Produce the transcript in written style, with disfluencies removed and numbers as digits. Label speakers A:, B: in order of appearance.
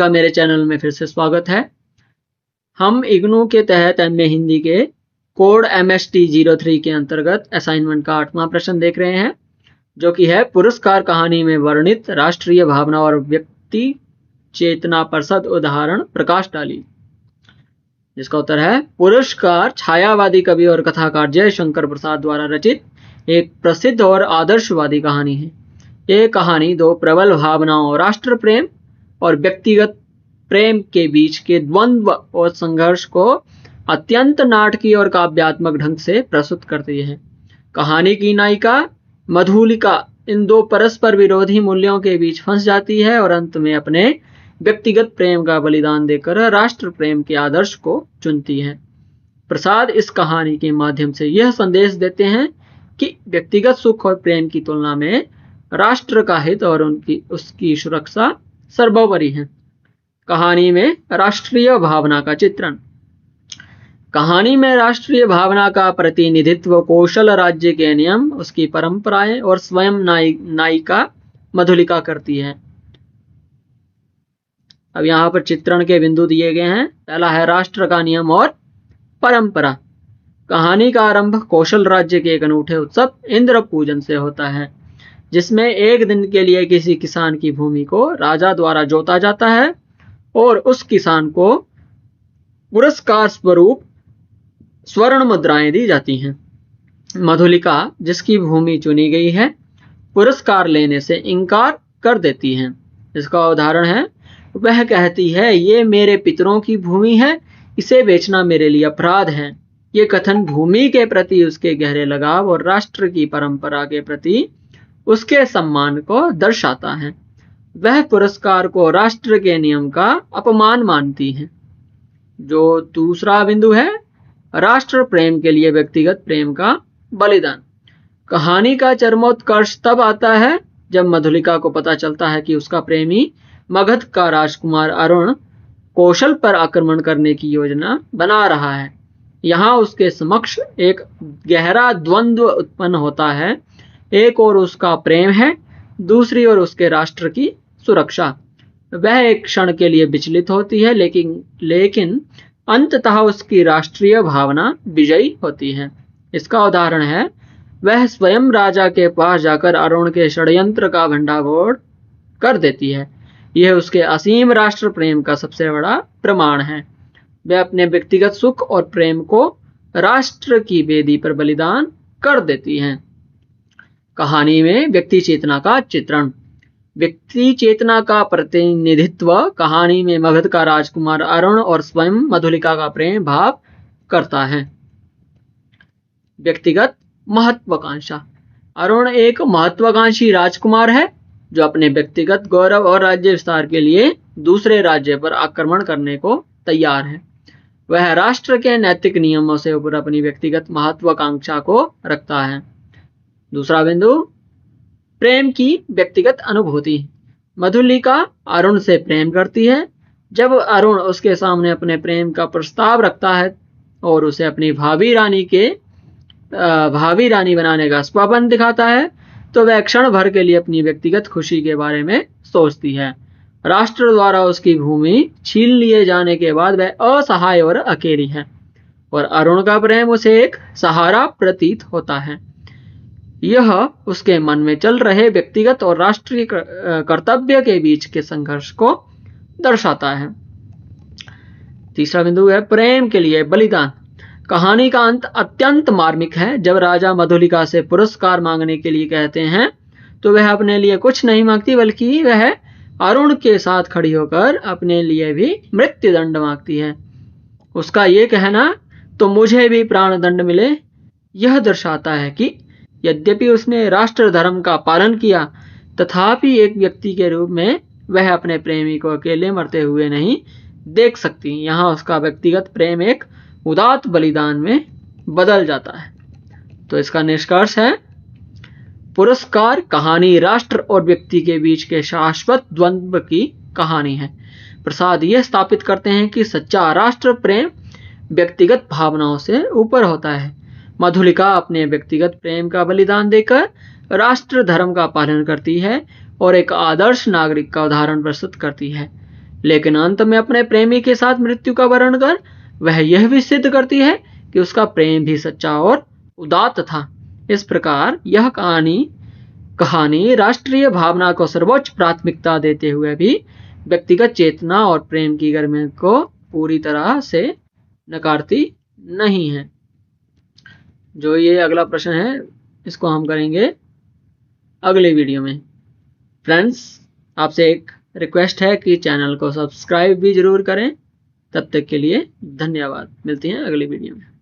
A: मेरे चैनल में फिर से स्वागत है। हम इग्नू के तहत एमए हिंदी के कोड MST03 के अंतर्गत असाइनमेंट का 8वां प्रश्न देख रहे हैं, जो कि है पुरस्कार कहानी में वर्णित राष्ट्रीय भावना और व्यक्ति चेतना प्रसद उदाहरण प्रकाश डाली। जिसका उत्तर है पुरस्कार छायावादी कवि और कथाकार जयशंकर प्रसाद द्वारा रचित एक प्रसिद्ध और आदर्शवादी कहानी है। यह कहानी दो प्रबल भावनाओं राष्ट्र प्रेम और व्यक्तिगत प्रेम के बीच के द्वंद्व और संघर्ष को अत्यंत नाटकीय और काव्यात्मक ढंग से प्रस्तुत करती है। कहानी की नायिका मधुलिका इन दो परस्पर विरोधी मूल्यों के बीच फंस जाती है और अंत में अपने व्यक्तिगत प्रेम का बलिदान देकर राष्ट्र प्रेम के आदर्श को चुनती है। प्रसाद इस कहानी के माध्यम से यह संदेश देते हैं कि व्यक्तिगत सुख और प्रेम की तुलना में राष्ट्र का हित और उसकी सुरक्षा सर्वोपरि है। कहानी में राष्ट्रीय भावना का चित्रण। कहानी में राष्ट्रीय भावना का प्रतिनिधित्व कौशल राज्य के नियम, उसकी परंपराएं और स्वयं नायिका मधुलिका करती है। अब यहाँ पर चित्रण के बिंदु दिए गए हैं। पहला है राष्ट्र का नियम और परंपरा। कहानी का आरंभ कौशल राज्य के एक अनूठे उत्सव इंद्र पूजन से होता है, जिसमें एक दिन के लिए किसी किसान की भूमि को राजा द्वारा जोता जाता है और उस किसान को पुरस्कार स्वरूप स्वर्ण मुद्राएं दी जाती हैं। मधुलिका, जिसकी भूमि चुनी गई है, पुरस्कार लेने से इनकार कर देती है। इसका उदाहरण है, वह कहती है ये मेरे पितरों की भूमि है, इसे बेचना मेरे लिए अपराध है। ये कथन भूमि के प्रति उसके गहरे लगाव और राष्ट्र की परंपरा के प्रति उसके सम्मान को दर्शाता है। वह पुरस्कार को राष्ट्र के नियम का अपमान मानती है। जो दूसरा बिंदु है राष्ट्र प्रेम के लिए व्यक्तिगत प्रेम का बलिदान। कहानी का चरमोत्कर्ष तब आता है जब मधुलिका को पता चलता है कि उसका प्रेमी मगध का राजकुमार अरुण कौशल पर आक्रमण करने की योजना बना रहा है। यहाँ उसके समक्ष एक गहरा द्वंद्व उत्पन्न होता है। एक और उसका प्रेम है, दूसरी ओर उसके राष्ट्र की सुरक्षा। वह एक क्षण के लिए विचलित होती है, लेकिन अंततः उसकी राष्ट्रीय भावना विजयी होती है। इसका उदाहरण है, वह स्वयं राजा के पास जाकर अरुण के षड्यंत्र का भंडाफोड़ कर देती है। यह उसके असीम राष्ट्र प्रेम का सबसे बड़ा प्रमाण है। वह अपने व्यक्तिगत सुख और प्रेम को राष्ट्र की वेदी पर बलिदान कर देती है। कहानी में व्यक्ति चेतना का चित्रण। व्यक्ति चेतना का प्रतिनिधित्व कहानी में मगध का राजकुमार अरुण और स्वयं मधुलिका का प्रेम भाव करता है। व्यक्तिगत महत्वाकांक्षा। अरुण एक महत्वाकांक्षी राजकुमार है जो अपने व्यक्तिगत गौरव और राज्य विस्तार के लिए दूसरे राज्य पर आक्रमण करने को तैयार है। वह राष्ट्र के नैतिक नियमों से ऊपर अपनी व्यक्तिगत महत्वाकांक्षा को रखता है। दूसरा बिंदु, प्रेम की व्यक्तिगत अनुभूति। मधुलिका अरुण से प्रेम करती है। जब अरुण उसके सामने अपने प्रेम का प्रस्ताव रखता है और उसे अपनी भावी रानी बनाने का स्वप्न दिखाता है, तो वह क्षण भर के लिए अपनी व्यक्तिगत खुशी के बारे में सोचती है। राष्ट्र द्वारा उसकी भूमि छीन लिए जाने के बाद वह असहाय और अकेली है और अरुण का प्रेम उसे एक सहारा प्रतीत होता है। यह उसके मन में चल रहे व्यक्तिगत और राष्ट्रीय कर्तव्य के बीच के संघर्ष को दर्शाता है। तीसरा बिंदु है प्रेम के लिए बलिदान। कहानी का अंत अत्यंत मार्मिक है। जब राजा मधुलिका से पुरस्कार मांगने के लिए कहते हैं, तो वह अपने लिए कुछ नहीं मांगती, बल्कि वह अरुण के साथ खड़ी होकर अपने लिए भी मृत्युदंड मांगती है। उसका ये कहना, तो मुझे भी प्राण दंड मिले, यह दर्शाता है कि यद्यपि उसने राष्ट्र धर्म का पालन किया, तथापि एक व्यक्ति के रूप में वह अपने प्रेमी को अकेले मरते हुए नहीं देख सकती। यहाँ उसका व्यक्तिगत प्रेम एक उदात्त बलिदान में बदल जाता है। तो इसका निष्कर्ष है, पुरस्कार कहानी राष्ट्र और व्यक्ति के बीच के शाश्वत द्वंद्व की कहानी है। प्रसाद यह स्थापित करते हैं कि सच्चा राष्ट्र प्रेम व्यक्तिगत भावनाओं से ऊपर होता है। मधुलिका अपने व्यक्तिगत प्रेम का बलिदान देकर राष्ट्र धर्म का पालन करती है और एक आदर्श नागरिक का उदाहरण प्रस्तुत करती है। लेकिन अंत में अपने प्रेमी के साथ मृत्यु का वर्ण कर वह यह भी सिद्ध करती है कि उसका प्रेम भी सच्चा और उदात्त था। इस प्रकार यह कहानी राष्ट्रीय भावना को सर्वोच्च प्राथमिकता देते हुए भी व्यक्तिगत चेतना और प्रेम की गर्मी को पूरी तरह से नकारती नहीं है। जो ये अगला प्रश्न है इसको हम करेंगे अगले वीडियो में। फ्रेंड्स, आपसे एक रिक्वेस्ट है कि चैनल को सब्सक्राइब भी जरूर करें। तब तक के लिए धन्यवाद। मिलते हैं अगली वीडियो में।